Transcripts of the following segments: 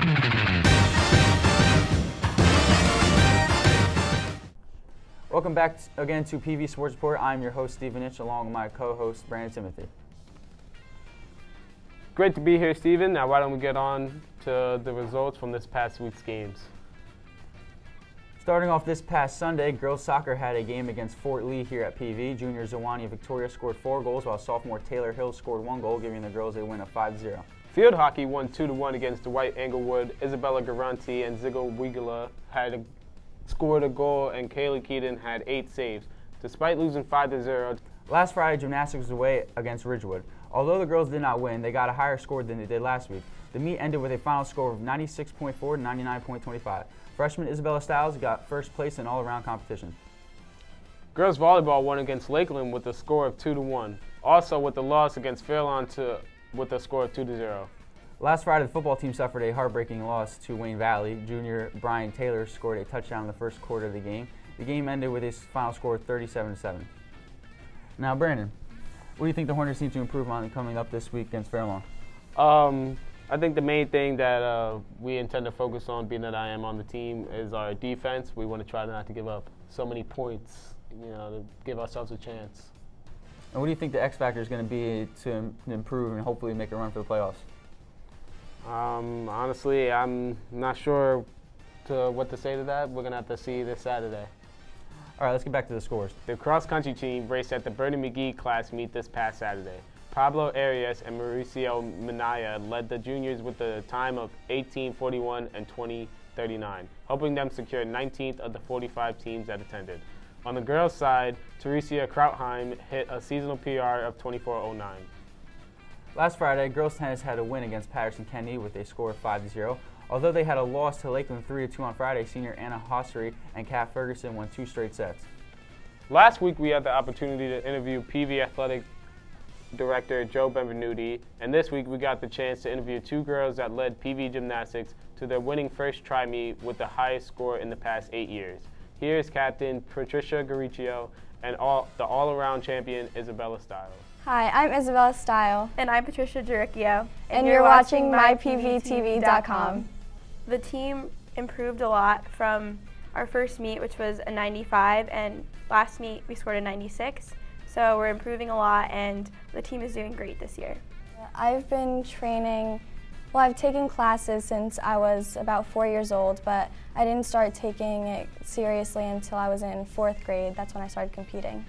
Welcome back again to PV Sports Report. I'm your host, Stephen Itch, along with my co-host, Brandon Timothy. Great to be here, Stephen. Now, why don't we get on to the results from this past week's games? Starting off this past Sunday, girls soccer had a game against Fort Lee here at PV. Junior Zwania Victoria scored 4 goals, while sophomore Taylor Hill scored 1 goal, giving the girls a win of 5-0. Field hockey won 2-1 against Dwight Englewood. Isabella Garanti and Zigo Wigala scored a goal, and Kaylee Keaton had 8 saves. Despite losing 5-0, last Friday, gymnastics was away against Ridgewood. Although the girls did not win, they got a higher score than they did last week. The meet ended with a final score of 96.4 to 99.25. Freshman Isabella Stiles got first place in all-around competition. Girls volleyball won against Lakeland with a score of 2-1. Also with the loss against Fairlawn with a score of 2-0. Last Friday, the football team suffered a heartbreaking loss to Wayne Valley. Junior Brian Taylor scored a touchdown in the first quarter of the game. The game ended with a final score of 37-7. Now, Brandon, what do you think the Hornets need to improve on coming up this week against Fairlawn? I think the main thing that we intend to focus on, being that I am on the team, is our defense. We want to try not to give up so many points, to give ourselves a chance. And what do you think the X factor is going to be to improve and hopefully make a run for the playoffs? Honestly, I'm not sure what to say to that. We're going to have to see this Saturday. All right, let's get back to the scores. The cross-country team raced at the Bernie McGee class meet this past Saturday. Pablo Arias and Mauricio Minaya led the juniors with a time of 18:41 and 20:39, helping them secure 19th of the 45 teams that attended. On the girls' side, Teresia Krautheim hit a seasonal PR of 24:09. Last Friday, girls tennis had a win against Patterson Kennedy with a score of 5-0. Although they had a loss to Lakeland 3-2 on Friday, senior Anna Hossery and Kat Ferguson won 2 straight sets. Last week, we had the opportunity to interview PV Athletic Director Joe Benvenuti, and this week we got the chance to interview 2 girls that led PV Gymnastics to their winning first try meet with the highest score in the past 8 years. Here's Captain Patricia Garicchio and the all-around champion Isabella Stiles. Hi, I'm Isabella Stile. And I'm Patricia Garicchio. And you're watching MyPVTV.com. The team improved a lot from our first meet, which was a 95, and last meet we scored a 96. So we're improving a lot, and the team is doing great this year. I've been training, I've taken classes since I was about 4 years old, but I didn't start taking it seriously until I was in 4th grade. That's when I started competing.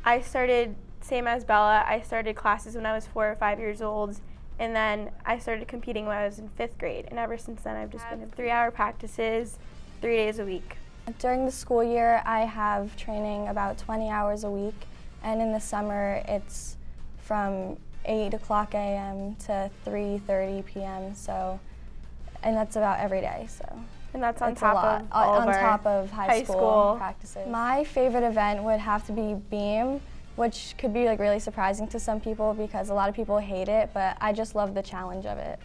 I started, same as Bella, I started classes when I was 4 or 5 years old, and then I started competing when I was in 5th grade. And ever since then, I've just been in 3-hour practices, 3 days a week. During the school year, I have training about 20 hours a week. And in the summer, it's from 8 o'clock a.m. to 3:30 p.m. And that's about every day. And that's on top of on top of high school practices. My favorite event would have to be beam, which could be really surprising to some people because a lot of people hate it, but I just love the challenge of it.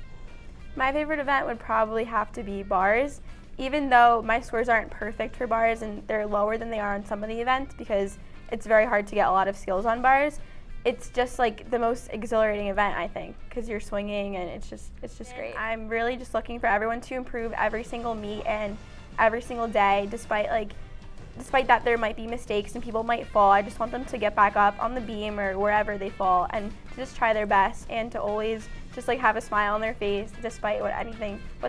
My favorite event would probably have to be bars, even though my scores aren't perfect for bars and they're lower than they are on some of the events because it's very hard to get a lot of skills on bars. It's just the most exhilarating event, I think, because you're swinging and it's just great. I'm really just looking for everyone to improve every single meet and every single day, despite that there might be mistakes and people might fall. I just want them to get back up on the beam or wherever they fall and to just try their best and to always just have a smile on their face despite what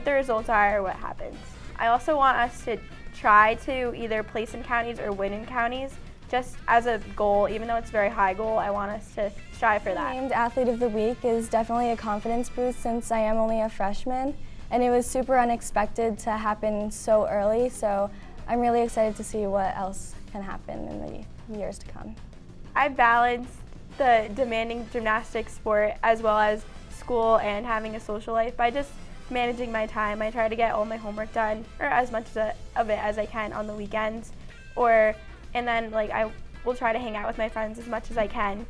the results are or what happens. I also want us to try to either place in counties or win in counties. Just as a goal, even though it's a very high goal, I want us to strive for that. Named Athlete of the Week is definitely a confidence boost since I am only a freshman, and it was super unexpected to happen so early, so I'm really excited to see what else can happen in the years to come. I balanced the demanding gymnastics sport as well as school and having a social life by just managing my time. I try to get all my homework done, or as much of it as I can on the weekends, and then I will try to hang out with my friends as much as I can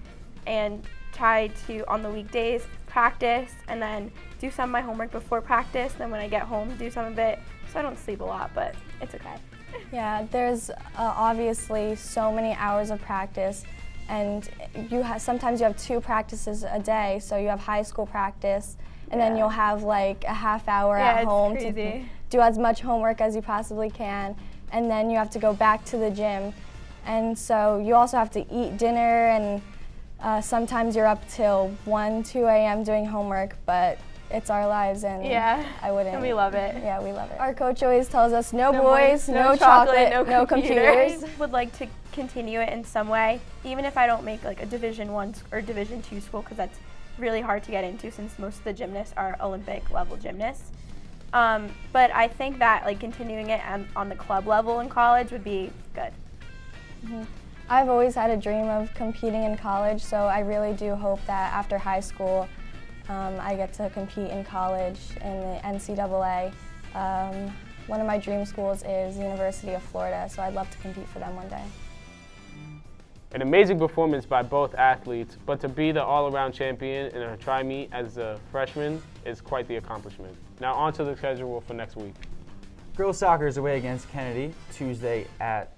and try to, on the weekdays, practice and then do some of my homework before practice. Then when I get home, do some of it. So I don't sleep a lot, but it's okay. Yeah, there's obviously so many hours of practice, and sometimes you have 2 practices a day. So you have high school practice and then you'll have like a half hour Yeah, at it's home crazy. to do as much homework as you possibly can, and then you have to go back to the gym. And so you also have to eat dinner, and sometimes you're up till 1, 2 a.m. doing homework, but it's our lives, and Yeah, I wouldn't. and we love it. Yeah, we love it. Our coach always tells us no No boys, boys, no chocolate, chocolate, no no computers. I would like to continue it in some way, even if I don't make like a Division I or Division II school, because that's really hard to get into since most of the gymnasts are Olympic level gymnasts. But I think that like continuing it on the club level in college would be good. I've always had a dream of competing in college, so I really do hope that after high school, I get to compete in college in the NCAA. One of my dream schools is the University of Florida, so I'd love to compete for them one day. An amazing performance by both athletes, but to be the all-around champion in a tri-meet as a freshman is quite the accomplishment. Now on to the schedule for next week. Girls soccer is away against Kennedy Tuesday at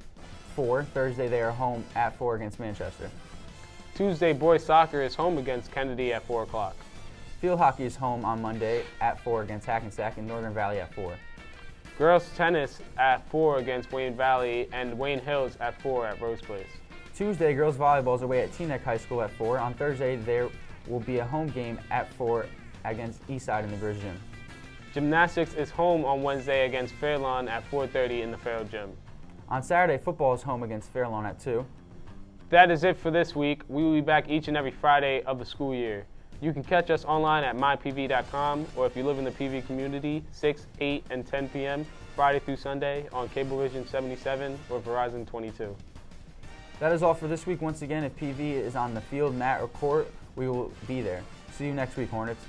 4. Thursday they are home at 4 against Manchester. Tuesday, boys soccer is home against Kennedy at 4 o'clock. Field hockey is home on Monday at 4 against Hackensack and Northern Valley at 4. Girls tennis at 4 against Wayne Valley and Wayne Hills at 4 at Rose Place. Tuesday, girls volleyball is away at Teaneck High School at 4. On Thursday, there will be a home game at 4 against Eastside in the Grizz Gym. Gymnastics is home on Wednesday against Fairlawn at 4:30 in the Farrell Gym. On Saturday, football is home against Fairlawn at 2. That is it for this week. We will be back each and every Friday of the school year. You can catch us online at mypv.com, or if you live in the PV community, 6, 8, and 10 p.m. Friday through Sunday on Cablevision 77 or Verizon 22. That is all for this week. Once again, if PV is on the field, mat, or court, we will be there. See you next week, Hornets.